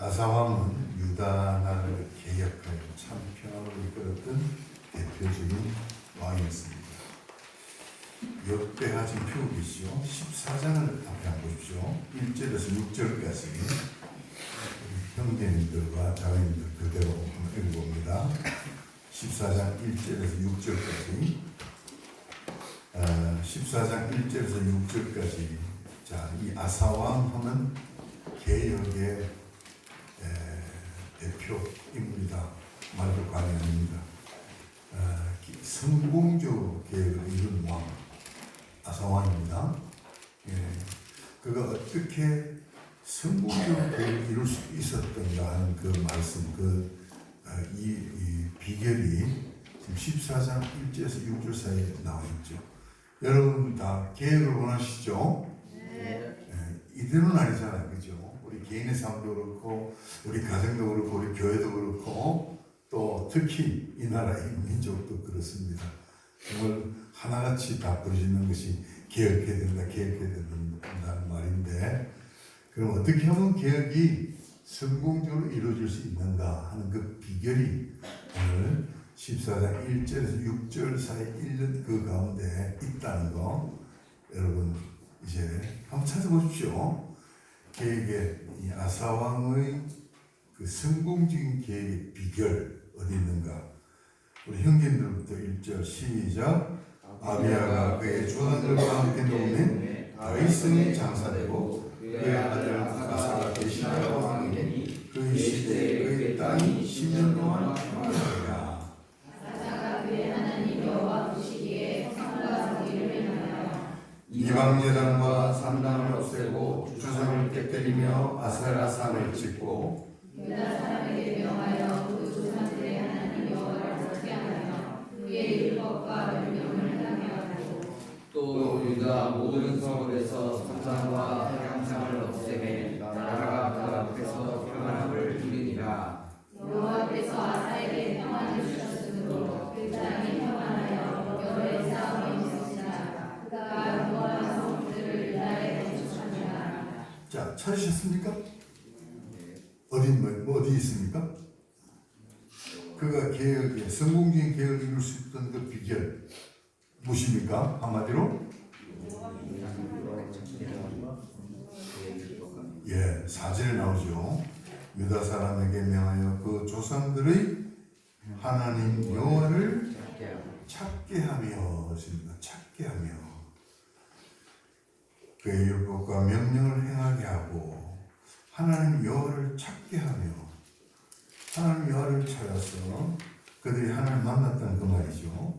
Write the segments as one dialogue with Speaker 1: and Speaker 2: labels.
Speaker 1: 아사왕은 유다 나라를 개혁하여 참 평화를 이끌었던 대표적인 왕이었습니다. 역대하 지금 펴고 계시죠. 14장을 앞에 한번 보십시오. 1절에서 6절까지 형제님들과 자매님들 그대로 한번 읽어봅니다. 14장 1절에서 6절까지 14장 1절에서 6절까지. 자, 이 아사왕 하면 개혁의 대표 인물이다 말도 과언이 아닙니다. 성공적으로 개혁을 이룬 왕 아사왕입니다. 그가 어떻게 성공적으로 개혁을 이룰 수 있었던가 하는 그 말씀, 이 비결이 지금 14장 1절에서 6절 사이에 나와 있죠. 여러분 다 개혁을 원하시죠? 네. 이대로는 아니잖아요, 그죠? 우리 개인의 삶도 그렇고, 우리 가정도 그렇고, 우리 교회도 그렇고, 또 특히 이 나라의 민족도 그렇습니다. 정말 하나같이 다 부르짖는 것이 개혁해야 된다, 개혁해야 된다는 말인데, 그럼 어떻게 하면 개혁이 성공적으로 이루어질 수 있는가 하는 그 비결이 오늘 14장 1절에서 6절 사이 읽는 그 가운데 있다는 거 여러분 이제 한번 찾아보십시오. 개혁의 이 아사왕의 그 성공적인 개혁의 비결 어디 있는가? 우리 형제들부터 1절 시작. 아비야가 그의 조상들과 함께 동네 다윗성에 장사되고 그의 아들 아사가 대신하여 왕이 되니 그의 시대에 그의 땅이 10년 동안 평안하더라. 아사가 그의 하나님 여호와 보시기에 성과 정의를 행하여 이방제단과 산당을 없애고 주상을 깨뜨리며 아세라 산을 짓고 유다 사람에게 명하여 그 조상들의 하나님 여호와를 찾게하며 그의 율법과 명령을 행하게 하고
Speaker 2: 또 유다 모든 성읍에서 산상과 태양상을 없애매 나라가 그 앞에서 평안함을 누리니라.
Speaker 3: 여호와께서 아사에게 평안을 주셨으므로 그 땅이 평안하여 여러 싸움이 없으나 그가 여호와 성들을 유다에 건축하니라.
Speaker 1: 자, 찾으셨습니까? 어디 있습니까? 그가 개혁에 성공적인 개혁을 이룰 수 있던 그 비결 무엇입니까? 한마디로 4절에 나오죠. 유다 사람에게 명하여 그 조상들의 하나님 여호와를 찾게 하며 찾게 하며 그의 율법과 명령을 행하게 하고 하나님 여호와를 찾게 하며 하나님 여호와를 찾아서 그들이 하나님을 만났다는 그 말이죠.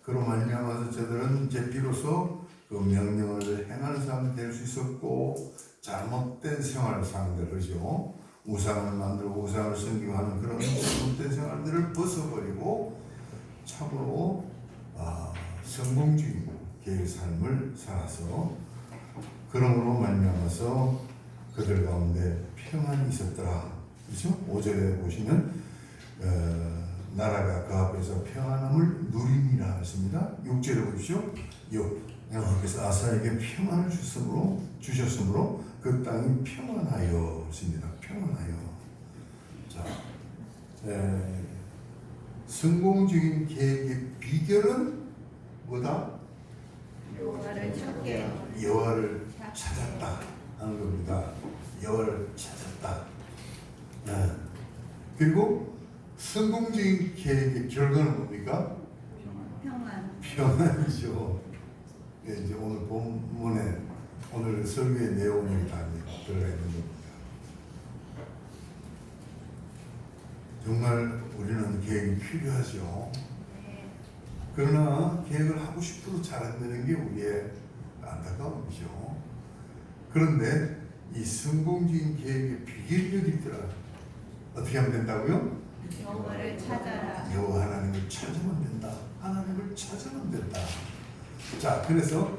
Speaker 1: 그로 말미암아서 저들은 이제 비로소 그 명령을 행하는 사람이 될 수 있었고 잘못된 생활을 상대하죠. 우상을 만들고 우상을 섬기고 하는 그런 잘못된 생활들을 벗어버리고 참으로 성공적인 개의 삶을 살아서 그러므로 말미암아서 그들 가운데 평안이 있었더라. 그렇죠? 5절에 보시면 나라가 그 앞에서 평안함을 누리니라 했습니다. 6절에 보십시오. 여호와께서 아사에게 평안을 주셨으므로 그 땅이 평안하여 했습니다. 평안하여. 자, 성공적인 계획의 비결은 뭐다?
Speaker 3: 여호와를 찾게
Speaker 1: 여호와를 찾았다 하는 겁니다. 여호와를 찾았다. 그리고 성공적인 계획의 결과는 뭡니까? 평안이죠. 이제 오늘 본문에 오늘 설교의 내용이 다 들어가 있는 겁니다. 정말 우리는 계획이 필요하죠. 그러나 계획을 하고 싶어도 잘 안 되는 게 우리의 안타까움이죠. 그런데 이 성공적인 계획의 비결이 여기 있더라. 어떻게 하면 된다고요?
Speaker 3: 여호와를 찾아라.
Speaker 1: 여호와 하나님을 찾으면 된다. 하나님을 찾으면 된다. 자, 그래서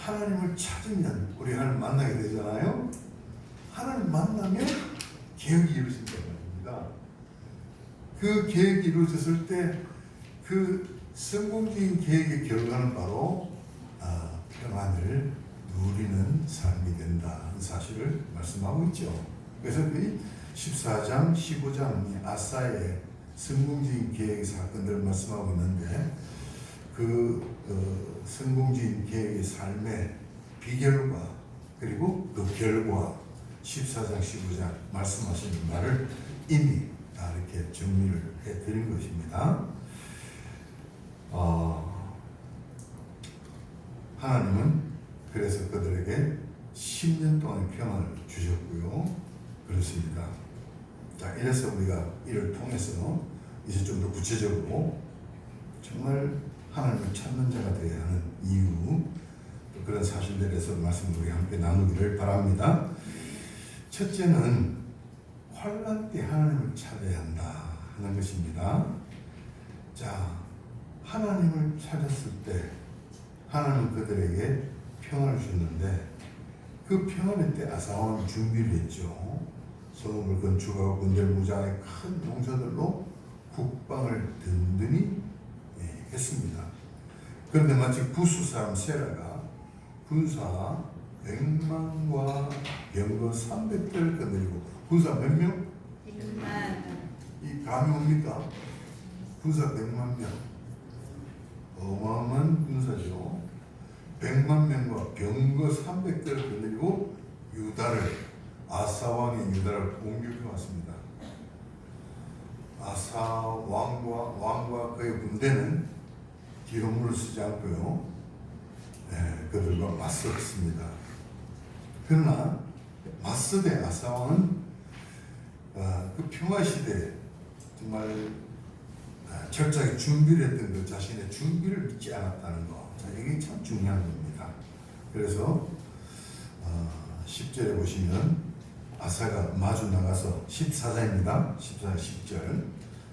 Speaker 1: 하나님을 찾으면 우리 하나님 만나게 되잖아요. 하나님 만나면 계획이 이루어진다는 겁니다. 그 계획이 이루어졌을 때 그 성공적인 계획의 결과는 바로 평안을 누리는 삶이 된다는 사실을 말씀하고 있죠. 그래서 이 14장, 15장 아사의 성공적인 계획의 사건들을 말씀하고 있는데 그 성공적인 계획의 삶의 비결과 그리고 그 결과 14장, 15장 말씀하시는 말을 이미 다 이렇게 정리를 해드린 것입니다. 하나님은 그래서 그들에게 10년 동안 평안을 주셨고요. 그렇습니다. 자, 이래서 우리가 이를 통해서 이제 좀 더 구체적으로 정말 하나님을 찾는 자가 되어야 하는 이유, 또 그런 사실들에 대해서 말씀을 우리 함께 나누기를 바랍니다. 첫째는 환난 때 하나님을 찾아야 한다 하는 것입니다. 자, 하나님을 찾았을 때 하나님은 그들에게 평안을 주셨는데 그 평안의 때 아사왕은 준비를 했죠. 소돔을 건축하고 군대 무장의 큰 용사들로 국방을 든든히 했습니다. 그런데 마치 구스 사람 세라가 군사 100만과 병거 300대를 거느리고 군사 몇 명?
Speaker 3: 100만.
Speaker 1: 이 감이 옵니까? 군사 100만 명. 어마어마한 군사죠. 100만 명과 병거 300대를 거느리고 아사왕의 유다를 공격해 왔습니다. 아사 왕과 그의 군대는 뒤로 물러서지 않고요. 그들과 맞섰습니다. 그러나 맞서대 아사왕은 그 평화시대에 정말 철저하게 준비를 했던 그 자신의 준비를 믿지 않았다는 거. 자, 이게 참 중요한 겁니다. 그래서 10절에 보시면 아사가 마주 나가서 14장입니다. 14장 10절.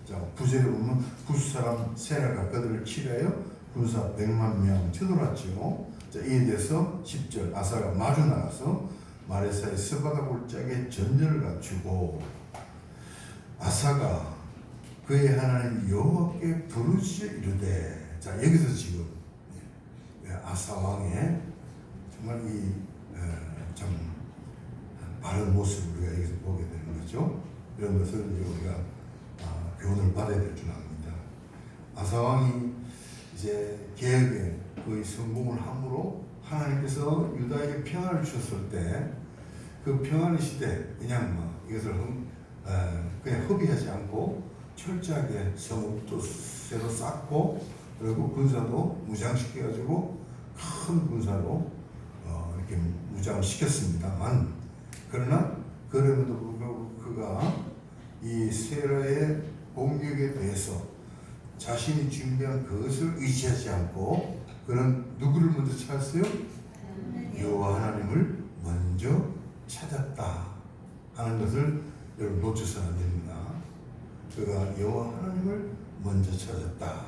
Speaker 1: 자, 9절에 보면 구스 사람 세라가 그들을 치려하여 군사 100만 명 쳐들어왔죠. 자, 이에 대해서 10절 아사가 마주 나가서 마레사의 스바다 골짜기에 전열을 갖추고 아사가 그의 하나님 여호와께 부르짖어 이르되. 자, 여기서 지금 아사 왕의 정말 참 바른 모습을 우리가 여기서 보게 되는 거죠. 이런 것을 우리가 교훈을 받아야 될 줄 압니다. 아사 왕이 이제 계획에 거의 성공을 함으로 하나님께서 유다에게 평안을 주셨을 때 그 평안의 시대 그냥 이것을 그냥 허비하지 않고 철저하게 성읍도 새로 쌓고 그리고 군사도 무장시켜가지고 큰 군사로 이렇게 무장을 시켰습니다만 그러나 그럼에도 불구하고 그가 이 세라의 공격에 대해서 자신이 준비한 그것을 의지하지 않고 그는 누구를 먼저 찾았어요? 여호와 하나님을 먼저 찾았다 하는 것을 여러분 놓쳐서는 안 됩니다. 그가 여호와 하나님을 먼저 찾았다.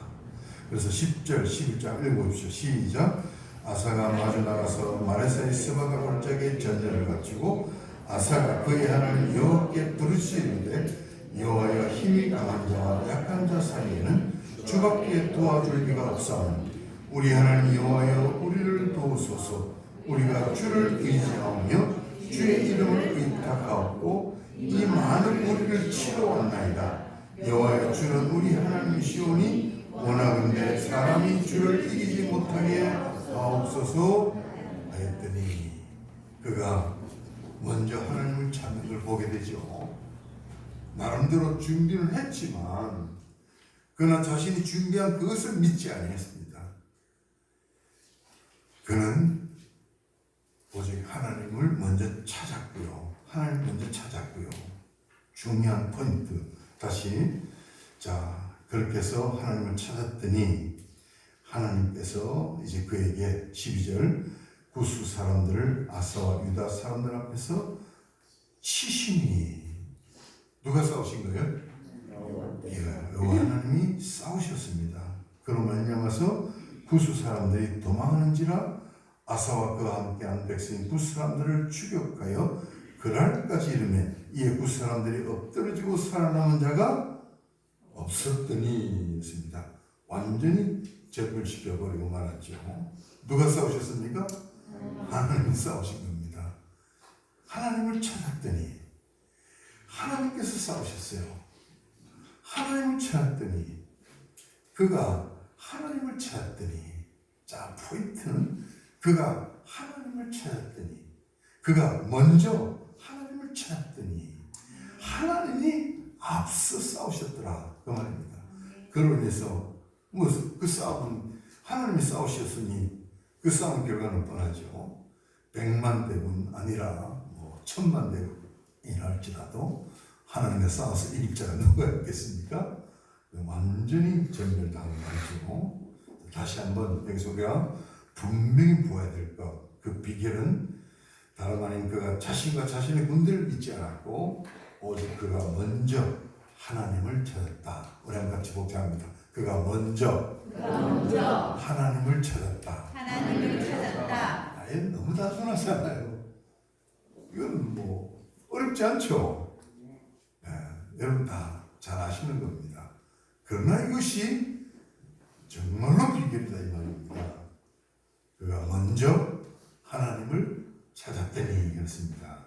Speaker 1: 그래서 10절, 11절 읽어보십시오. 시작. 아사가 마주 나가서 마레사의 스바다 골짜기에 전열을 갖추고 아사가 그의 하나님 여호와께 부르짖으되 여호와여 힘이 강한 자와 약한 자 사이에는 주밖에 도와줄 이가 없사오니 우리 하나님 여호와여 우리를 도우소서. 우리가 주를 의지하며 주의 이름을 의탁하옵고 이 많은 무리를 치러 왔나이다. 여호와여 주는 우리 하나님이시오니 원하건대 사람이 주를 이기지 못하게 하옵소서 하였더니 그가 먼저 하나님을 찾는 걸 보게 되죠. 나름대로 준비는 했지만 그러나 자신이 준비한 그것을 믿지 아니했습니다. 그는 오직 하나님을 먼저 찾았고요. 하나님 먼저 찾았고요. 중요한 포인트. 다시 그렇게 해서 하나님을 찾았더니 하나님께서 이제 그에게 12절 구스 사람들을 아사와 유다 사람들 앞에서 치시니 누가 싸우신 거예요? 여호와 하나님이 싸우셨습니다. 그로 말미암아서 구스 사람들이 도망하는지라 아사와 그와 함께한 백성이 구스 사람들을 추격하여 그날까지 이르매 이에 구스 사람들이 엎드러지고 살아남은 자가 없었더니 했습니다. 완전히 절멸시켜버리고 말았죠. 누가 싸우셨습니까? 하나님이 싸우신 겁니다. 하나님을 찾았더니 하나님 하나님께서 싸우셨어요. 하나님을 찾았더니 그가 하나님을 찾았더니 자 포인트는 그가 하나님을 찾았더니 그가 먼저 하나님을 찾았더니 하나님이 앞서 싸우셨더라 그 말입니다. 그로 인해서 그 싸움은 하나님이 싸우셨으니 그 싸움 결과는 뻔하죠. 100만 대군 아니라 1000만 대군이라 할지라도 하나님과 싸워서 이길 자가 누가 있겠습니까? 완전히 전멸당한 거죠. 다시 한번 여기서 우리가 분명히 보아야 될 것, 그 비결은 다름 아닌 그가 자신과 자신의 군대를 믿지 않았고 오직 그가 먼저 하나님을 찾았다. 우리 한번 같이 복잡합니다. 그가 먼저 하나님을 찾았다.
Speaker 3: 하나님을 찾았다.
Speaker 1: 아예 너무 단순하잖아요. 이건 어렵지 않죠. 여러분 다 잘 아시는 겁니다. 그러나 이것이 정말로 비결이다 이 말입니다. 그가 먼저 하나님을 찾았더니 그렇습니다.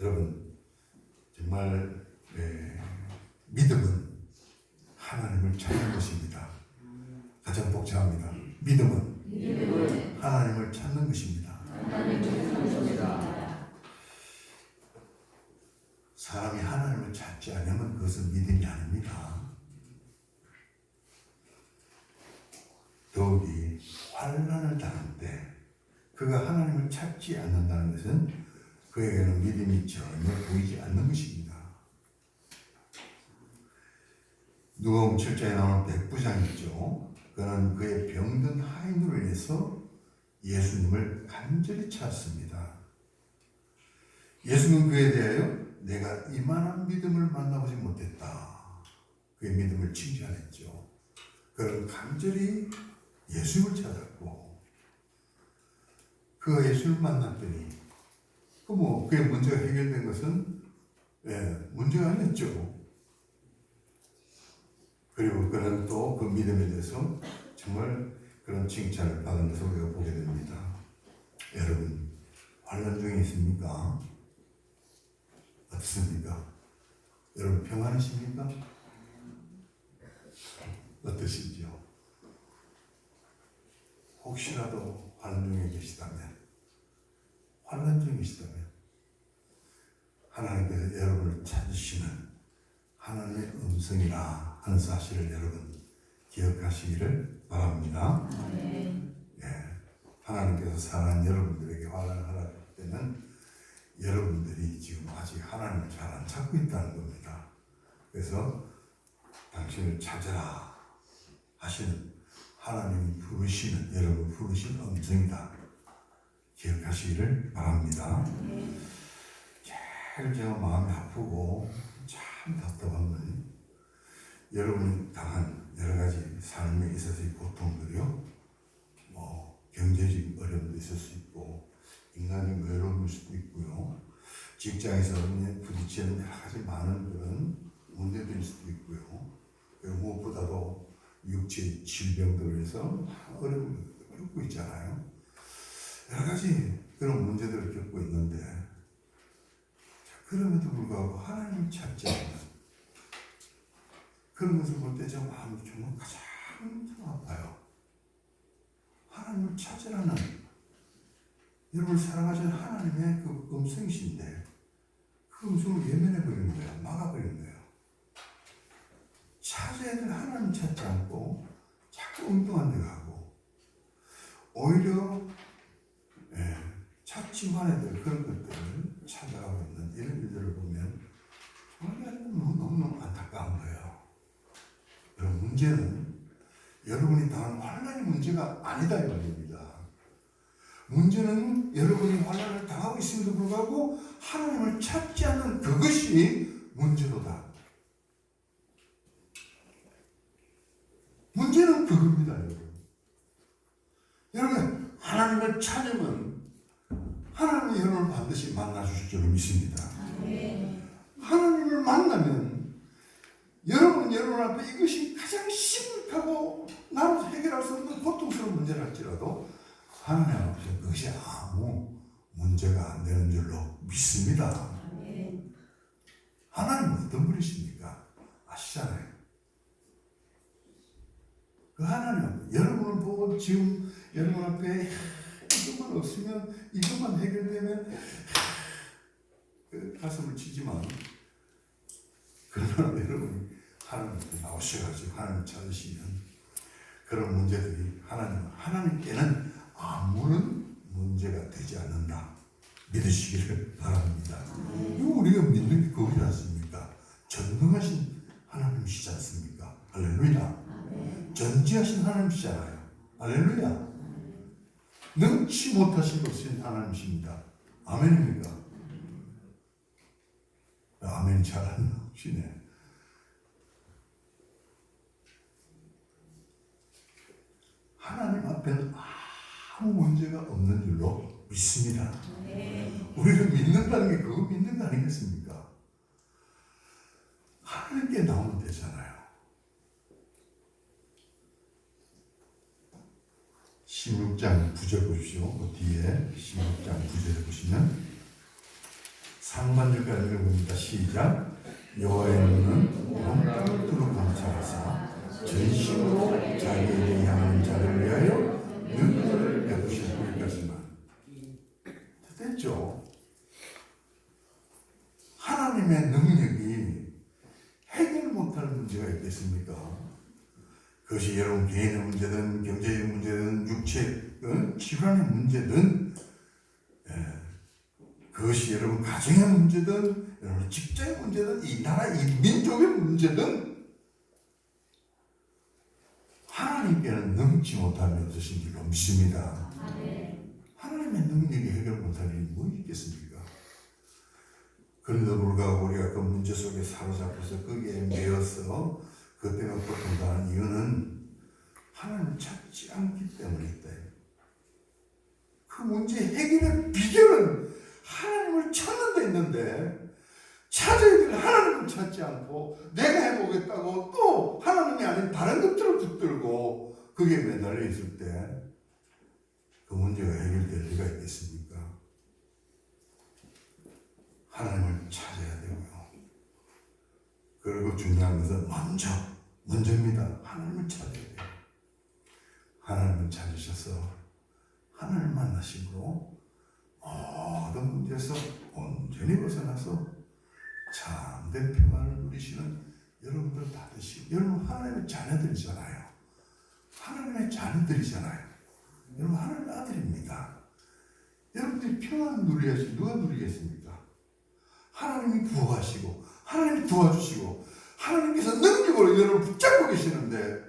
Speaker 1: 여러분 정말 믿음은 하나님을 찾는 것입니다. 가장 복잡합니다. 믿음은 하나님을 찾는 것입니다. 사람이 하나님을 찾지 않으면 그것은 믿음이 아닙니다. 더욱이 환난을 당할 때 그가 하나님을 찾지 않는다는 것은 그에게는 믿음이 전혀 보이지 않는 것입니다. 누가복음 7장에 나오는 백부장이 있죠. 그는 그의 병든 하인으로 인해서 예수님을 간절히 찾습니다. 예수는 그에 대하여 내가 이만한 믿음을 만나보지 못했다. 그의 믿음을 칭찬했죠. 그는 간절히 예수님을 찾았고 그가 예수를 만났더니 그의 문제가 해결된 것은 문제가 아니었죠. 그리고 그는 또 그 믿음에 대해서 정말 그런 칭찬을 받은 것을 우리가 보게 됩니다. 여러분 환난 중에 있습니까? 어떻습니까? 여러분 평안하십니까? 어떠신지요? 혹시라도 환난 중에 계시다면 하나님께서 여러분을 찾으시는 하나님의 음성이라 하는 사실을 여러분 기억하시기를 바랍니다. 하나님께서 사랑하는 여러분들에게 환난을 하라고 할 때는 여러분들이 지금 아직 하나님을 잘 안 찾고 있다는 겁니다. 그래서 당신을 찾아라 하시는 하나님이 부르시는 여러분 부르신 음성이다. 기억하시기를 바랍니다. 제일 제가 마음이 아프고 참 답답한 건 여러분이 당한 여러 가지 삶에 있어서의 고통들이요. 경제적 어려움도 있을 수 있고 인간적 외로움일 수도 있고요. 직장에서 부딪히는 여러 가지 많은 그런 문제들일 수도 있고요. 그리고 무엇보다도 육체 질병들을 해서 어려움을 겪고 있잖아요. 여러 가지 그런 문제들을 겪고 있는데 그럼에도 불구하고 하나님을 찾지 않는 그런 것을 볼 때 제 마음이 정말 가장 아파요. 하나님을 찾으라는 여러분을 사랑하시는 하나님의 그 음성이신데 그 음성을 예면해버리는 거예요. 막아버리는 거예요. 찾아야 될 하나님 찾지 않고 자꾸 엉뚱한 데 가고 오히려 찾지만 해야 될 그런 것들을 찾아가고 있는 이런 일들을 보면 정말 너무너무 안타까운 거예요. 그런 문제는 여러분이 당한 환난이 문제가 아니다 이 말입니다. 문제는 여러분이 환난을 당하고 있음에도 불구하고 하나님을 찾지 않는 그것이 문제로다. 문제는 그겁니다, 여러분. 여러분 하나님을 찾으면 하나님이 여러분을 반드시 만나주실 줄 믿습니다. 하나님을 만나면 여러분 앞에 이것이 가장 심각하고 나로 해결할 수 없는 고통스러운 문제를 할지라도 하나님 앞에 그것이 아무 문제가 안 되는 줄로 믿습니다. 하나님은 어떤 분이십니까? 아시잖아요. 그 하나님, 여러분을 보고 지금 여러분 앞에 이것만 없으면, 이것만 해결되면 그 가슴을 치지만, 그러나 여러분이 하나님 앞에 나오셔가지고 하나님을 찾으시면 그런 문제들이 하나님께는 아무런 문제가 되지 않는다 믿으시기를 바랍니다. 이거 우리가 믿는 게 그거지 않습니까? 전능하신 하나님이시지 않습니까? 할렐루야. 전지하신 하나님이시잖아요. 할렐루야. 능치 못하신 것은 하나님이십니다. 아멘입니까? 아멘이 잘 안 나오시네. 하나님 앞에는 아무 문제가 없는 줄로 믿습니다. 우리가 믿는다는 게 그거 믿는 거 아니겠습니까? 하나님께 나오면 되잖아요. 16장 9절 보십시오. 그 뒤에 16장 9절에 보시면 상반절까지 읽어봅니다. 시작. 여호와의 눈은 온 땅을 두루 감찰하사 전심으로 자기에게 향하는 자를 위하여 능력을 베푸실 거기까지만 됐죠? 하나님의 능력이 해결 못할 문제가 있겠습니까? 그것이 여러분 개인의 문제든 경제의 문제든 육체 질환의 문제든 그것이 여러분 가정의 문제든 여러분 직장의 문제든 이 나라 이 민족의 문제든 하나님께는 능치 못함이 없으신 줄로 믿습니다. 하나님의 능력이 해결 못할 일이 뭐 있겠습니까? 그런데도 불구하고 우리가 그 문제 속에 사로잡혀서 거기에 매여서 그것 때문에 고통당하는 이유는 하나님을 찾지 않기 때문이다. 그 문제 해결의 비결은 하나님을 찾는 데 있는데 찾아야 될 하나님을 찾지 않고 내가 해보겠다고 또 하나님이 아닌 다른 것들을 붙들고 거기에 매달려 있을 때 그 문제가 해결될 리가 있겠습니까? 하나님을 찾아야 되고요. 그리고 중요한 것은 먼저입니다. 하나님을 찾아야 돼요. 하나님을 찾으셔서 하나님을 만나심으로 모든 문제에서 온전히 벗어나서 참된 평안을 누리시는 여러분들 다 되시고, 여러분 하나님의 자녀들이잖아요. 하나님의 자녀들이잖아요. 여러분 하나님의 아들입니다. 여러분들이 평안을 누려야지 누가 누리겠습니까? 하나님이 구하시고 하나님이 도와주시고 하나님께서 능력으로 여러분을 붙잡고 계시는데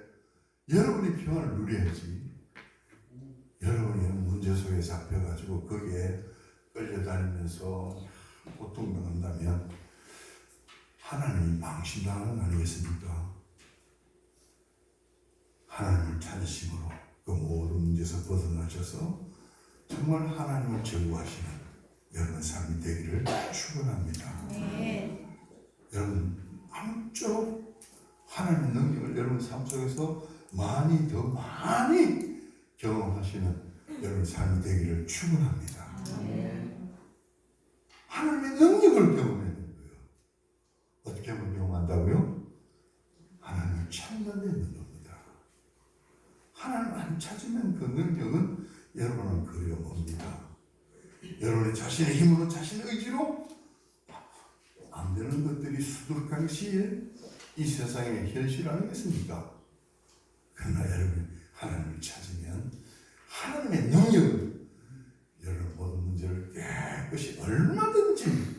Speaker 1: 여러분이 평안을 누려야지. 여러분이 문제 속에 잡혀가지고 거기에 끌려다니면서 고통당한다면 하나님이 망신당하는 거 아니겠습니까? 하나님을 찾으심으로 그 모든 문제에서 벗어나셔서 정말 하나님을 즐거워하시는 여러분 삶이 되기를 축원합니다. 여러분 아무쪼록 하나님의 능력을 여러분 삶 속에서 더 많이 경험하시는 여러분 삶이 되기를 축원합니다. 하나님의 능력을 경험해야 되는 거예요. 어떻게 하면 경험한다고요? 하나님을 찾는 데 있는 겁니다. 하나님을 안 찾으면 그 능력은 여러분은 그려봅니다. 여러분의 자신의 힘으로 자신의 의지로 안 되는 것들이 수두룩한 시에 이 세상의 현실 아니겠습니까? 그러나 여러분이 하나님을 찾으면 하나님의 능력은 여러분 모든 문제를 깨끗이 얼마든지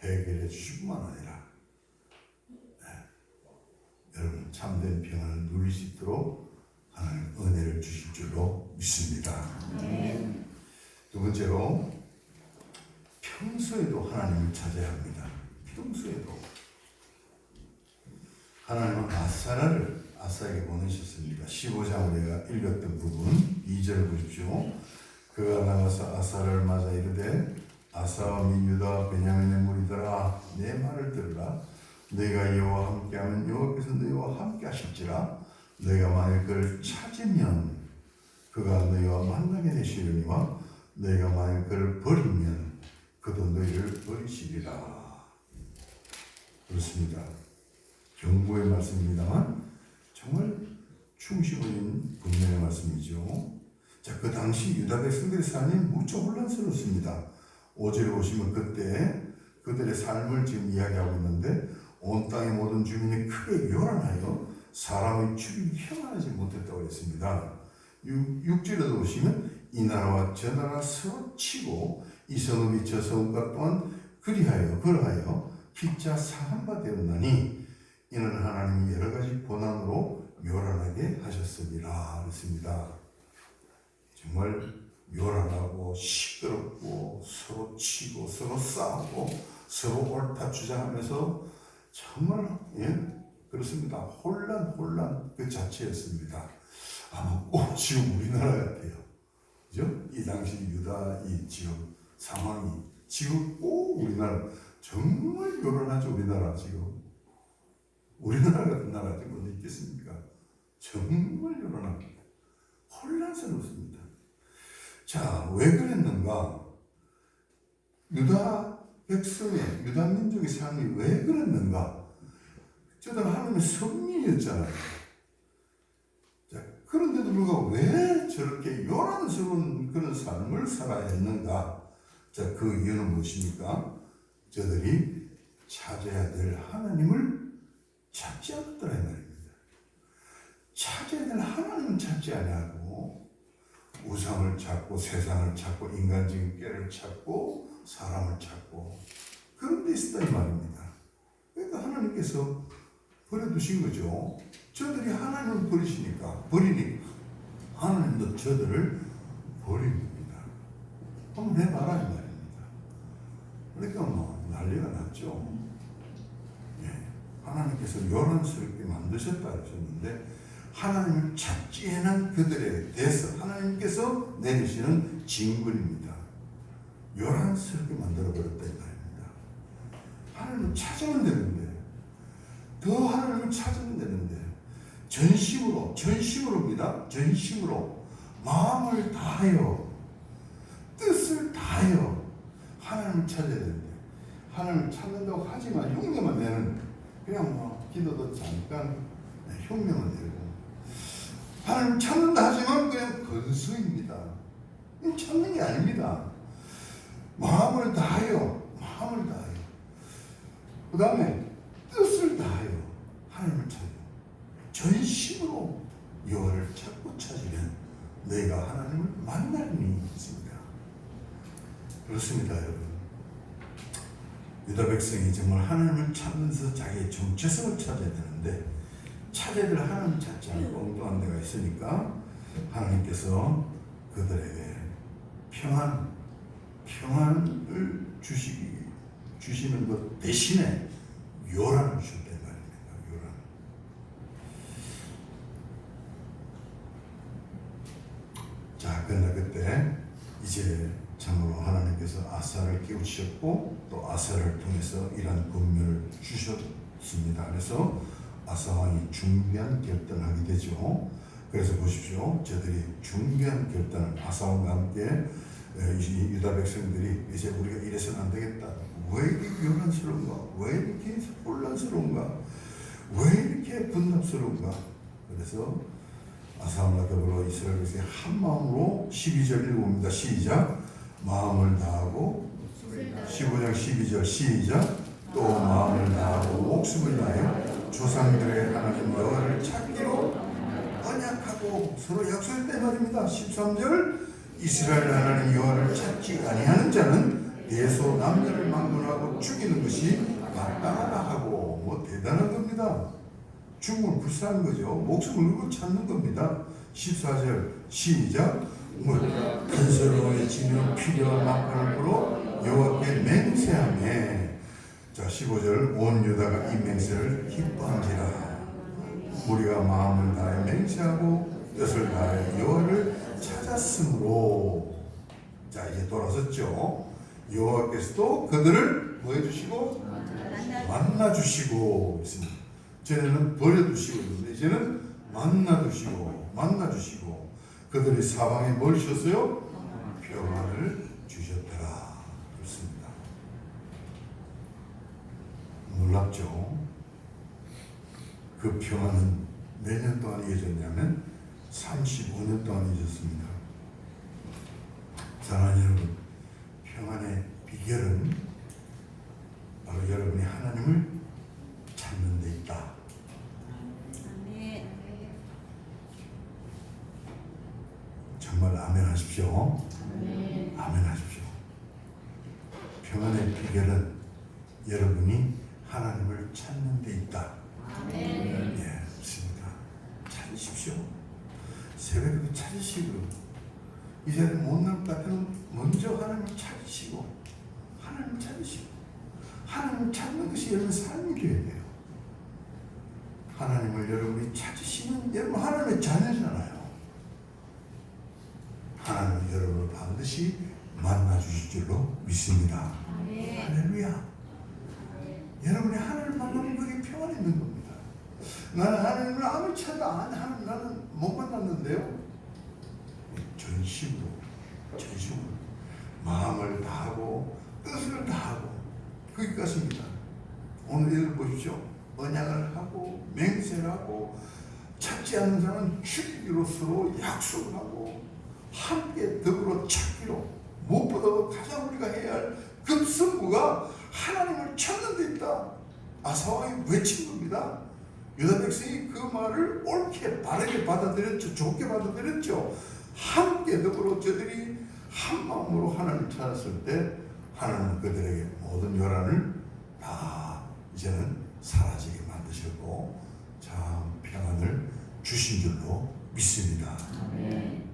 Speaker 1: 해결해 주실 뿐만 아니라 여러분 참된 평안을 누릴 수 있도록 하나님 은혜를 주실 줄로 믿습니다. 두 번째로 평소에도 하나님을 찾아야 합니다. 평소에도 하나님은 아사에게 보내셨습니다. 15장 우리가 읽었던 부분 2절을 보십시오. 그가 나가서 아사를 맞아 이르되 아사와 민유다 베냐민의 무리들아 내 말을 들으라. 너희가 여호와 함께하면 여호와께서 너희와 함께 하실지라. 너희가 만일 그를 찾으면 그가 너희와 만나게 되시려니와 너희가 만일 그를 버리면 그도 너희를 버리시리라. 그렇습니다. 경고의 말씀입니다만 정말 중심을 있는 분명의 말씀이죠. 자, 그 당시 유다 백성들의 삶이 무척 혼란스럽습니다. 5절에 보시면 그때 그들의 삶을 지금 이야기하고 있는데 온 땅의 모든 주민이 크게 요란하여 사람의 출입이 평안하지 못했다고 했습니다. 6절에도 보시면 이 나라와 저 나라 서로 치고 이 성읍이 저 성읍과 또한 그러하여 피차 상한 바 되었나니 이는 하나님이 여러 가지 고난으로 요란하게 하셨습니다. 그렇습니다. 정말 요란하고 시끄럽고 서로 치고 서로 싸우고 서로 옳다 주장하면서 정말 그렇습니다. 혼란 그 자체였습니다. 아마 꼭 지금 우리나라 같아요. 그죠? 이 당시 유다 이 지금 상황이 지금 꼭 우리나라 정말 요란하죠. 우리나라 지금 우리나라 같은 나라 지금 어디 있겠습니까? 정말 요란합니다. 혼란스럽습니다. 자, 왜 그랬는가? 유다 백성의 유다 민족의 삶이 왜 그랬는가? 저들 하나님의 선민이었잖아요. 자, 그런데도 불구하고 왜 저렇게 요란스러운 그런 삶을 살아야 했는가? 자, 그 이유는 무엇입니까? 저들이 찾아야 될 하나님을 찾지 않았더라 이 말입니다. 찾아야 될 하나님을 찾지 아니하고 우상을 찾고 세상을 찾고 인간적인 꾀를 찾고 사람을 찾고 그런 데 있었다 이 말입니다. 그러니까 하나님께서 버려두신 거죠. 저들이 하나님을 버리니까 하나님도 저들을 버립니다. 한번 해봐라 이 말입니다. 그러니까 뭐 난리가 났죠. 하나님께서 요란스럽게 만드셨다 하셨는데 하나님을 찾지 않은 그들에 대해서 하나님께서 내리시는 징벌입니다. 요란스럽게 만들어버렸다 이 말입니다. 하나님을 찾으면 되는데 더 하나님을 찾으면 되는데 전심으로입니다. 전심으로 마음을 다하여 뜻을 다하여 하나님을 찾아야 되는데 하나님을 찾는다고 하지만 흉내만 내는 그냥 뭐 기도도 잠깐 흉내만 내고 하나님 찾는다 하지만 그냥 건수입니다. 찾는 게 아닙니다. 마음을 다하여 그 다음에 뜻을 다하여 하나님을 찾아요. 전심으로 여호와를 찾고 찾으면 내가 하나님을 만날 힘이 있습니다. 그렇습니다 여러분. 유다 백성이 정말 하나님을 찾으면서 자기의 정체성을 찾아야 되는데 찾아야 될 하나님을 찾지 않고 엉뚱한 데가 있으니까 하나님께서 그들에게 평안을 주시는 것 대신에 요란을 주셨다 이 말입니다. 요란. 자, 그러나 그때 이제 참으로 하나님께서 아사를 깨우치셨고 또 아사를 통해서 이러한 권면을 주셨습니다. 그래서 아사 왕이 중요한 결단을 하게 되죠. 그래서 보십시오. 저들이 중요한 결단을 아사 왕과 함께 유다 백성들이 이제 우리가 이래서는 안 되겠다. 왜 이렇게 요란스러운가? 왜 이렇게 혼란스러운가? 왜 이렇게 분납스러운가? 그래서 아사 왕과 더불어 이스라엘 백성이 한 마음으로 12절 읽어봅니다. 시작. 마음을 다하고 15장 12절 시작. 또 마음을 다하고 목숨을 다하여 조상들의 하나님 여호와를 찾기로 언약하고 서로 약속했다 말입니다. 13절 이스라엘 하나님 여호와를 찾지 아니하는 자는 대소 남녀를 막론하고 죽이는 것이 마땅하다 하고 뭐 대단한 겁니다. 죽음을 불사하는 거죠. 목숨을 걸고 찾는 겁니다. 14절 시작. 근서로워지며 필요한 막판을 불어 여호와께 맹세하며 자 15절 온 유다가 이 맹세를 기뻐한지라. 우리가 마음을 다해 맹세하고 뜻을 다해 여호와를 찾았으므로 자 이제 돌아섰죠. 여호와께서도 그들을 뭐 해주시고 만나주시고 있습니다. 전에는 버려두시고 있는데 이제는 만나주시고 그들이 사방에 뭘 주셨어요? 평안을 주셨더라. 그렇습니다. 놀랍죠. 그 평안은 몇 년 동안 이어졌냐면 35년 동안 이어졌습니다. 사랑하는 여러분, 평안의 비결은 바로 여러분이 하나님을 찾는 데 있다.
Speaker 3: 아멘.
Speaker 1: 정말 아멘 하십시오.
Speaker 3: 아멘.
Speaker 1: 아멘 하십시오. 평안의 비결은 여러분이 하나님을 찾는 데 있다.
Speaker 3: 아멘.
Speaker 1: 예, 맞습니다. 찾으십시오. 새벽에도 찾으시고, 이 자리에 못 나올 것 같으면 먼저 하나님을 찾으시고, 하나님을 찾으시고, 하나님을 찾는 것이 여러분 삶이 되어야 돼요. 하나님을 여러분이 찾으시면 여러분 하나님의 자녀잖아요. 하나님은 여러분을 반드시 만나 주실 줄로 믿습니다.
Speaker 3: 아멘.
Speaker 1: 할렐루야. 여러분이 하나님을 만나면 거기에 평안이 있는 겁니다. 나는 하나님을 아무리 찾아도 나는 못 만났는데요. 전심으로 마음을 다하고 뜻을 다하고 거기까지입니다. 오늘 읽어보십시오. 언약을 하고 맹세를 하고 찾지 않는 사람은 죽이기로 서로 약속을 하고 함께 더불어 찾기로, 무엇보다 가장 우리가 해야 할 급선무가 하나님을 찾는 데 있다. 아사왕이 외친 겁니다. 유다 백성이 그 말을 옳게 바르게 받아들였죠. 좋게 받아들였죠. 함께 더불어 저들이 한 마음으로 하나님을 찾았을 때 하나님은 그들에게 모든 요란을 다 이제는 사라지게 만드셨고 참 평안을 주신 줄로 믿습니다.
Speaker 3: 아멘.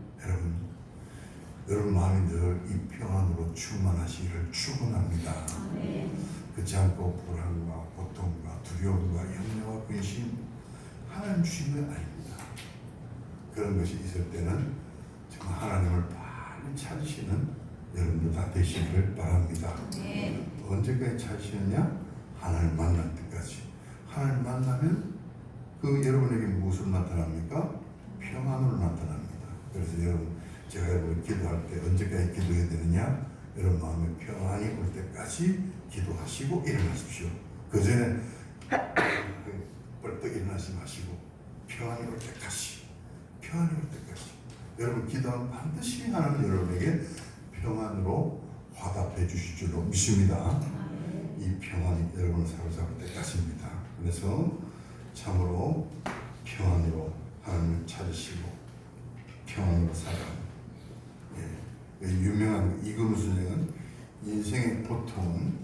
Speaker 1: 여러분 마음이 늘 이 평안으로 충만하시기를 축원합니다.
Speaker 3: 아멘.
Speaker 1: 그렇지 않고 불안과 고통과 두려움과 염려와 근심 하나님 주신 건 아닙니다. 그런 것이 있을 때는 정말 하나님을 빨리 찾으시는 여러분들 다 되시기를 바랍니다.
Speaker 3: 아멘.
Speaker 1: 언제까지 찾으시느냐? 하나님 만날 때까지. 하나님 만나면 그 여러분에게 무엇으로 나타납니까? 평안으로 나타납니다. 그래서 여러분, 제가 여러분 기도할 때 언제까지 기도해야 되느냐? 여러분 마음에 평안이 올 때까지 기도하시고 일어나십시오. 그 전에 벌떡 일어나지 마시고 평안이 올 때까지, 평안이 올 때까지. 여러분 기도하면 반드시 하나님 여러분에게 평안으로 화답해 주실 줄로 믿습니다. 이 평안이 여러분을 사로잡을 때까지입니다. 그래서 참으로 평안으로 하나님을 찾으시고 평안으로 살아가는, 유명한 이근우 선생은 인생의 고통은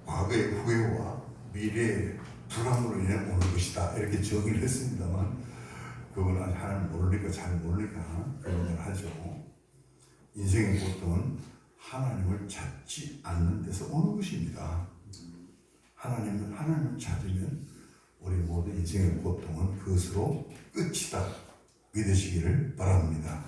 Speaker 1: 과거의 후회와 미래의 불안으로 인해 오는 것이다 이렇게 정의를 했습니다만, 그건 아직 하나님 모르니까 잘 모르니까 그런 걸 하죠. 인생의 고통은 하나님을 찾지 않는 데서 오는 것입니다. 하나님을 찾으면 우리 모든 인생의 고통은 그것으로 끝이다 믿으시기를 바랍니다.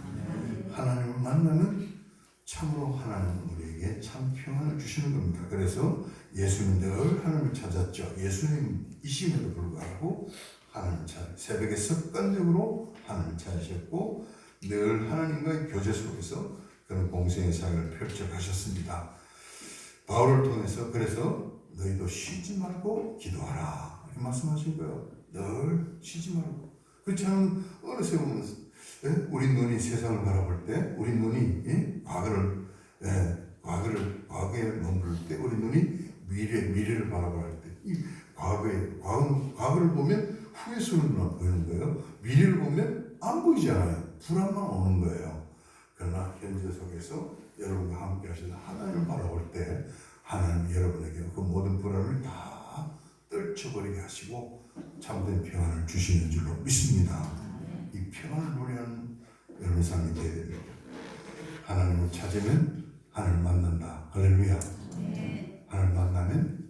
Speaker 1: 하나님을 만나면 참으로 하나님은 우리에게 참 평안을 주시는 겁니다. 그래서 예수님 늘 하나님을 찾았죠. 예수님이심에도 불구하고 하나님을 새벽에 습관적으로 하나님을 찾으셨고 늘 하나님과의 교제 속에서 그런 공생의 사역을 펼쳐가셨습니다. 바울을 통해서 그래서 너희도 쉬지 말고 기도하라 이렇게 말씀하신 거예요. 늘 쉬지 말고. 그렇지 않으면 어느 세우면 우리 눈이 세상을 바라볼 때, 우리 눈이 과거에 머무를 때, 우리 눈이 미래를 바라볼 때, 이 과거를 보면 후회스러운 보이는 거예요. 미래를 보면 안 보이잖아요. 불안만 오는 거예요. 그러나 현재 속에서 여러분과 함께 하시는 하나님을 바라볼 때 하나님 여러분에게 그 모든 불안을 다 떨쳐버리게 하시고 참된 평안을 주시는 줄로 믿습니다. 이 평안을 누리는 여러분의 삶이 되어야 됩니다. 하나님을 찾으면 하나님을 만난다. 할렐루야. 하나님을 만나면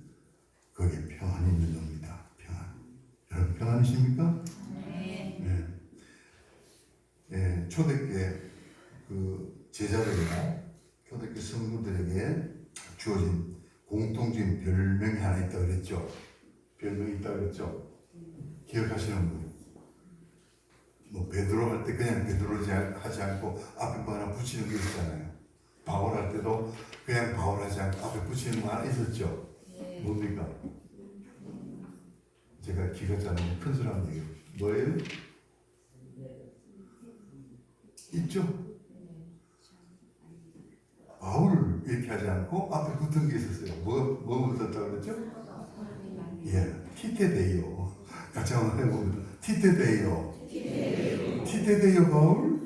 Speaker 1: 거기에 평안이 있는 겁니다. 평안. 여러분 평안이십니까? 네. 초대교회 그 제자들이나 초대교회 성도들에게 주어진 공통적인 별명이 하나 있다고 그랬죠. 별명이 있다고 그랬죠. 기억하시는 분? 뭐 베드로 할 때 그냥 베드로 하지 않고 앞에 뭐 하나 붙이는 게 있잖아요. 바울 할 때도 그냥 바울 하지 않고 앞에 붙이는 거 하나 있었죠. 뭡니까? 기가 차는 큰 사람 얘기 뭐예요? 있죠? 바울 이렇게 하지 않고 앞에 붙은 게 있었어요. 뭐 붙었다고 그랬죠? 예, 티테데이오. 같이 한번 해봅니다. 티테데이오. 티테데이오 바울?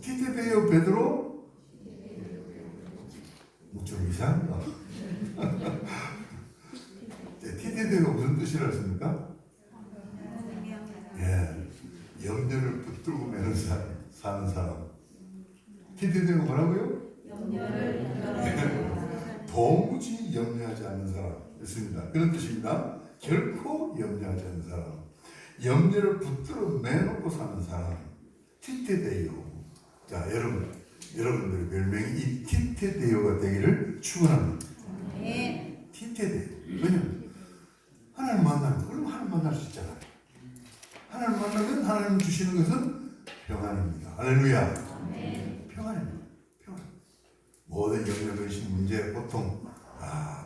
Speaker 1: 티테데이오 베드로? 뭐 좀 이상하다. 티테데이오가 무슨 뜻이라 했습니까? 예, 염려를 붙들고 매는 사는 사람. 티테데이오가 뭐라고요? 도무지 염려하지 않는 사람 있습니다. 그런 뜻입니다. 결코 염려하지 않는 사람, 염려를 붙들어 매놓고 사는 사람, 티테데이오. 자, 여러분들의 별명이 이 티테데이오가 되기를 축원합니다. 티테데이오. 왜냐면 하나님 만나면 그럼 하나님 만날 수 있잖아요. 하나님 만나면 하나님 주시는 것은 평안입니다. 할렐루야. 평안입니다. 평안. 모든 염려되신 문제, 고통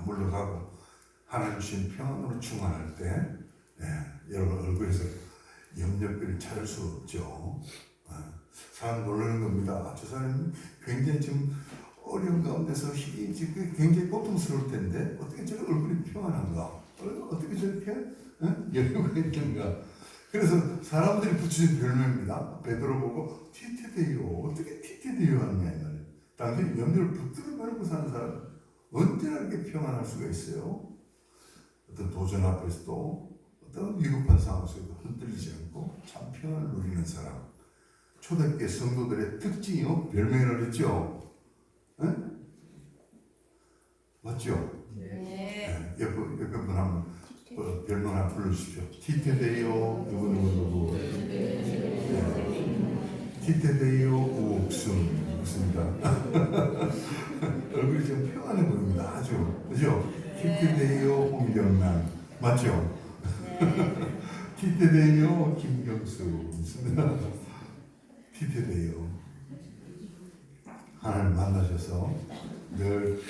Speaker 1: 물러가고 하나님 주신 평안으로 충만할 때 여러분 얼굴에서 염려거리 찾을 수 없죠. 사람 놀라는 겁니다. 저 사람이 굉장히 지금 어려운 가운데서 지금 굉장히 고통스러울 텐데 어떻게 저렇게 얼굴이 평안한가? 어떻게 저렇게 여유가 있는가? 그래서 사람들이 붙이는 별명입니다. 베드로 보고 티테데이오. 어떻게 티테데이오 하느냐 이 말이에요. 당신이 염려를 붙들어 매놓고 사는 사람 언제나 이렇게 평안할 수가 있어요. 어떤 도전 앞에서도 어떤 위급한 상황 속에도 흔들리지 않고 참 평안을 누리는 사람. 초대교회 성도들의 특징이요. 별명이라고 했죠. 맞죠? 네. 옆에 분 한번 별명 하나 불러주십시오. 티테데이오 누구 티테데이오 우옥순 있습니다. 얼굴이 좀 평안해 보입니다. 아주 그죠? 티테데이오 홍경란 맞죠? 티테데이오 김경수 있습니다. 티테데이오 하나님 만나셔서 늘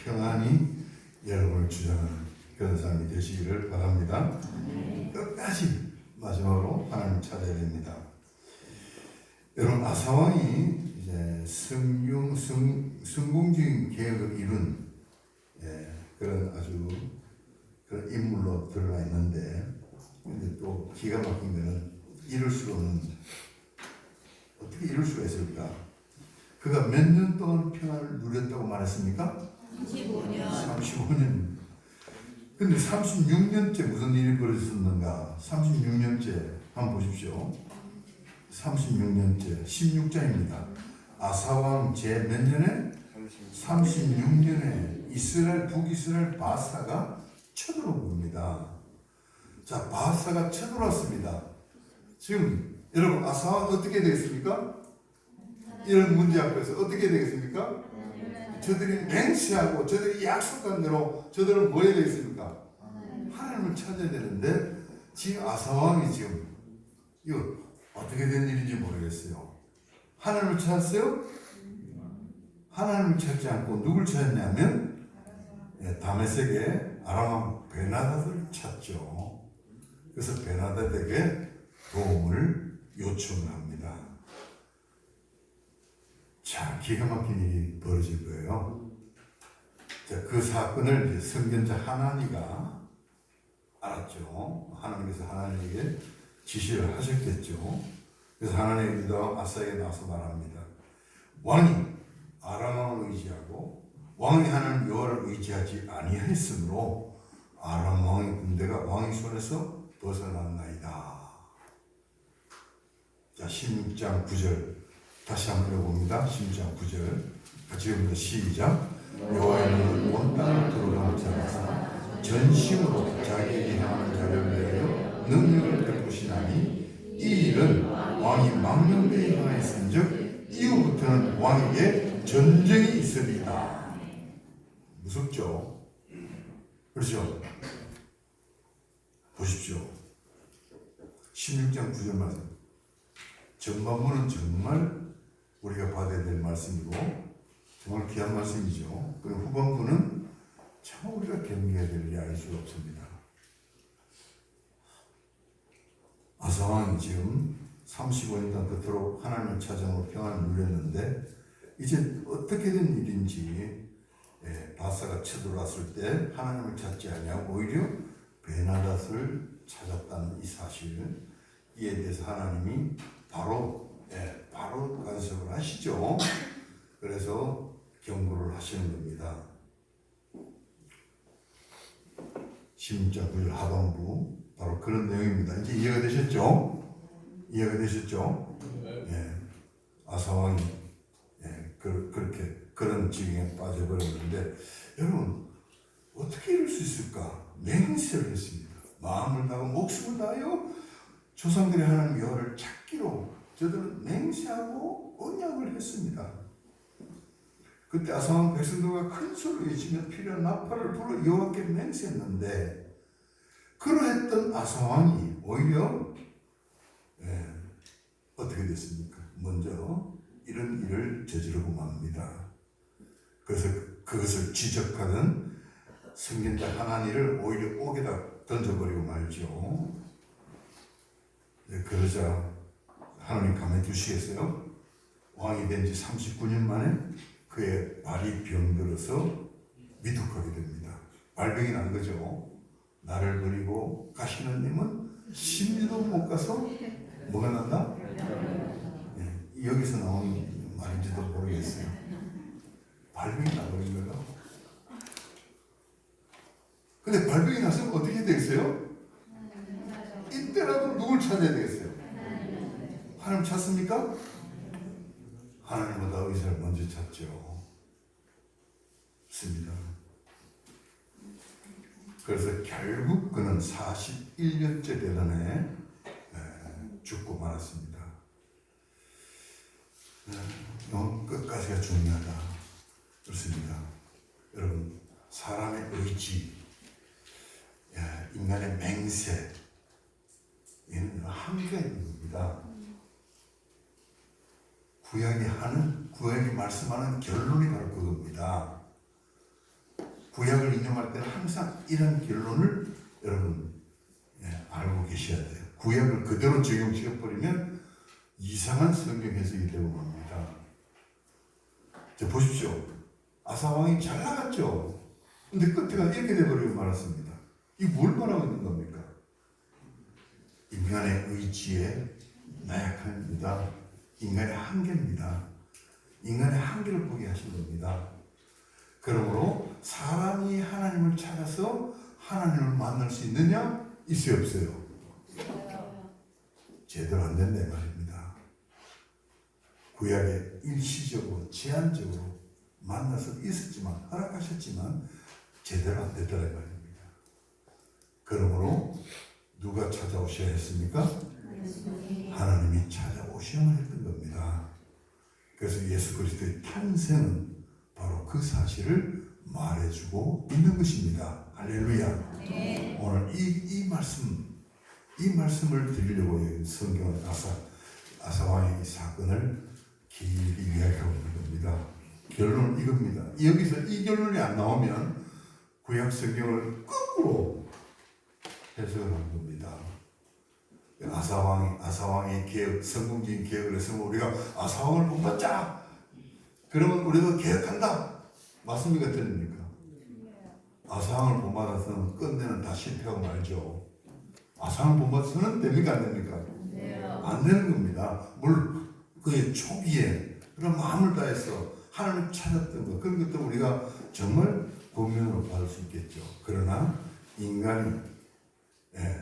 Speaker 1: 평안이 여러분을 주장하는 그런 사람이 되시기를 바랍니다. 끝까지 마지막으로 하나님 찾아야 됩니다. 여러분 아사왕이 이제 성공적인 계획을 이룬 그런 아주 그런 인물로 드러나 있는데, 근데 또 기가 막힌 거는 이룰 수는 어떻게 이룰 수가 있을까? 그가 몇 년 동안 평안을 누렸다고 말했습니까? 35년. 근데 36년째 무슨 일이 벌어졌는가? 36년째 한번 보십시오. 36년째 16장입니다. 아사왕 제 몇 년에? 36년에 북이스라엘 바사가 쳐들어온 겁니다. 자, 바사가 쳐들어왔습니다. 지금 여러분 아사왕 어떻게 되겠습니까? 이런 문제 앞에서 어떻게 되겠습니까? 저들이 맹세하고 저들이 약속한 대로 저들은 뭐 해야 되겠습니까? 하나님을 찾아야 되는데 지금 아사왕이 지금 이거 어떻게 된 일인지 모르겠어요. 하나님을 찾았어요? 하나님을 찾지 않고 누굴 찾았냐면 다메섹의 아람왕 베나다드를 찾죠. 그래서 베나다드에게 도움을 요청을 합니다. 자, 기가 막힌 일이 벌어질 거예요. 자, 그 사건을 이제 선견자 하나니가 알았죠. 하나님께서 하나님에게 지시를 하셨겠죠. 그래서 하나님이 아사에게 나와서 말합니다. 왕이 아람 왕을 의지하고 왕이 하나님 여호와를 의지하지 아니하였으므로 아람 왕의 군대가 왕의 손에서 벗어났나이다. 자, 16장 9절 다시 한번 읽어봅니다. 16장 9절 같이 읽습니다. 시작. 여호와는 온 땅을 두루뭉쳐서 전심으로 자기에게 향하는 자를 위하여 능력을 베푸시나니 이 일은 왕이 망령되이 행하였은즉 이후부터는 왕에게 전쟁이 있으리이다. 무섭죠? 그렇죠? 보십시오. 16장 9절 말씀. 전반부는 정말 우리가 받아야 될 말씀이고 정말 귀한 말씀이죠. 그리고 후반부는 참 우리가 경계해야 될 일이 아닐 수가 없습니다. 아사왕이 지금 35년 동안 그토록 하나님을 찾아오고 평안을 누렸는데 이제 어떻게 된 일인지 바사가 쳐들어왔을 때 하나님을 찾지 아니하고 오히려 베나닷을 찾았다는 이 사실, 이에 대해서 하나님이 바로 간섭을 하시죠. 그래서 경고를 하시는 겁니다. 16장 9절 하반부 바로 그런 내용입니다. 이제 이해가 되셨죠? 이해가 되셨죠? 아사왕이 그렇게 그런 지경에 빠져버렸는데, 여러분 어떻게 이럴 수 있을까? 맹세를 했습니다. 마음을 다하고 목숨을 다하여 조상들의 하나님 여호와를 찾기로 저들은 맹세하고 언약을 했습니다. 그때 아사왕 백성들과 큰 소리로 외치며 필요한 나팔을 불어 여호와께 맹세했는데, 그러했던 아사왕이 오히려 어떻게 됐습니까? 먼저 이런 일을 저지르고 맙니다. 그래서 그것을 지적하던 선견자 하나니를 오히려 옥에다 던져버리고 말죠. 그러자 하나님 가만히 두시겠어요? 왕이 된 지 39년 만에 그의 발이 병들어서 미독하게 됩니다. 발병이 난 거죠. 나를 버리고 가시는 님은 10리도 못 가서 뭐가 난다? 여기서 나온 말인지도 모르겠어요. 발병이 나버린 거예요. 근데 발병이 났으면 어떻게 되겠어요? 이때라도 누굴 찾아야 되겠어요? 하나님 찾습니까? 하나님보다 의사를 먼저 찾죠. 습니다. 그래서 결국 그는 41년째 되던 죽고 말았습니다. 끝까지가 중요하다. 그렇습니다. 여러분, 사람의 의지, 인간의 맹세, 얘는 한계가 있는 겁니다. 구약이 말씀하는 결론이 바로 그겁니다. 구약을 인용할 때는 항상 이런 결론을 여러분 알고 계셔야 돼요. 구약을 그대로 적용시켜버리면 이상한 성경 해석이 되고 맙니다. 자, 보십시오. 아사왕이 잘 나갔죠. 근데 끝에가 이렇게 돼버리고 말았습니다. 이게 뭘 말하고 있는 겁니까? 인간의 의지에 나약합니다. 인간의 한계입니다. 인간의 한계를 보게 하신 겁니다. 그러므로 사람이 하나님을 찾아서 하나님을 만날 수 있느냐? 있어요, 없어요? 제대로 안 된다 말입니다. 구약에 일시적으로 제한적으로 만나서 있었지만, 허락하셨지만 제대로 안 됐다는 말입니다. 그러므로 누가 찾아오셔야 했습니까? 하나님이 찾아오셔야 했던 겁니다. 그래서 예수 그리스도의 탄생은 바로 그 사실을 말해주고 있는 것입니다. 할렐루야. 네. 오늘 이 말씀을 드리려고 성경은 아사왕의 이 사건을 길게 이야기하고 있는 겁니다. 결론은 이겁니다. 여기서 이 결론이 안 나오면 구약 성경을 거꾸로 해석을 한 겁니다. 아사왕의 개혁, 성공적인 개혁을 했으면 우리가 아사왕을 본받자. 그러면 우리도 개혁한다. 맞습니까? 틀립니까? 아사왕을 본받아서는 끝내는 다 실패하고 말죠. 아사왕을 본받아서는 됩니까? 안 됩니까? 안 되는 겁니다. 물론 그의 초기에 그런 마음을 다해서 하나님을 찾았던 것, 그런 것도 우리가 정말 공명으로 받을 수 있겠죠. 그러나 인간이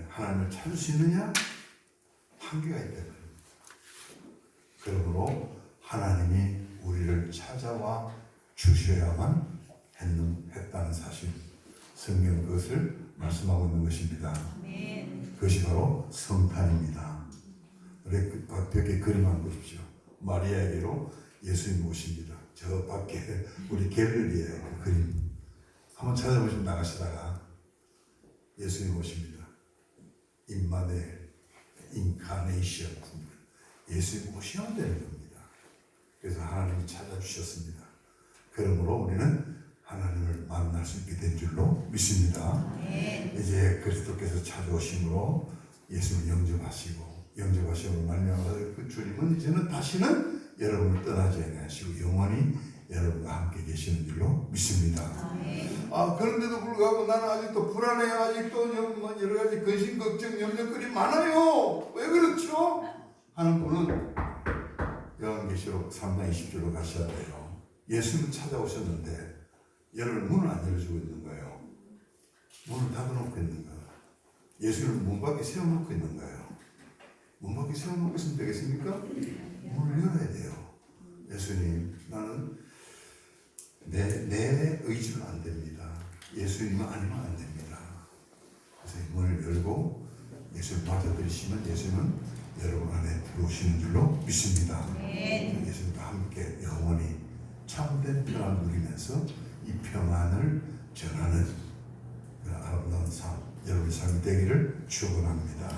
Speaker 1: 하나님을 찾을 수 있느냐? 한계가 있다. 그러므로 하나님이 우리를 찾아와 주셔야만 했다는 사실, 성경은 그것을 말씀하고 있는 것입니다. 그것이 바로 성탄입니다. 벽에 그림 한번 보십시오. 마리아에게로 예수님 모십니다. 저 밖에 우리 갤러리에 그 그림 한번 찾아보시면 나가시다가 예수님 오십니다. 임마누엘, 인카네이션, 예수님 오셔야 되는 겁니다. 그래서 하나님이 찾아주셨습니다. 그러므로 우리는 하나님을 만날 수 있게 된 줄로 믿습니다. 이제 그리스도께서 찾아오심으로 예수를 영접하시고 영접하심으로 말미암아 그 주님은 이제는 다시는 여러분을 떠나지 않으시고 영원히 여러분과 함께 계시는 줄로 믿습니다.
Speaker 3: 아멘.
Speaker 1: 그런데도 불구하고 나는 아직도 불안해요. 아직도 여러 가지 근심, 걱정, 염려거리 많아요. 왜 그렇죠? 하는 분은 요한계시록 3장 20절로 가셔야 돼요. 예수님은 찾아오셨는데 여러분 문을 안 열어주고 있는 거예요. 문을 닫아놓고 있는 거예요. 예수님은 문 밖에 세워놓고 있는 거예요. 문 밖에 세워놓고 있으면 되겠습니까? 문을 열어야 돼요. 예수님, 나는 내 의지는 안 됩니다. 예수님은 아니면 안 됩니다. 그래서 이 문을 열고 예수님 맞아들이시면 예수님은 여러분 안에 들어오시는 줄로 믿습니다. 예수님과 함께 영원히 참된 평안을 누리면서 이 평안을 전하는 그 아름다운 삶, 여러분의 삶이 되기를 축원합니다.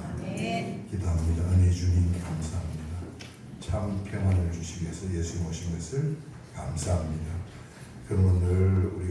Speaker 1: 기도합니다. 은혜 주님 감사합니다. 참 평안을 주시기 위해서 예수님 오신 것을 감사합니다. 그러면 늘 우리가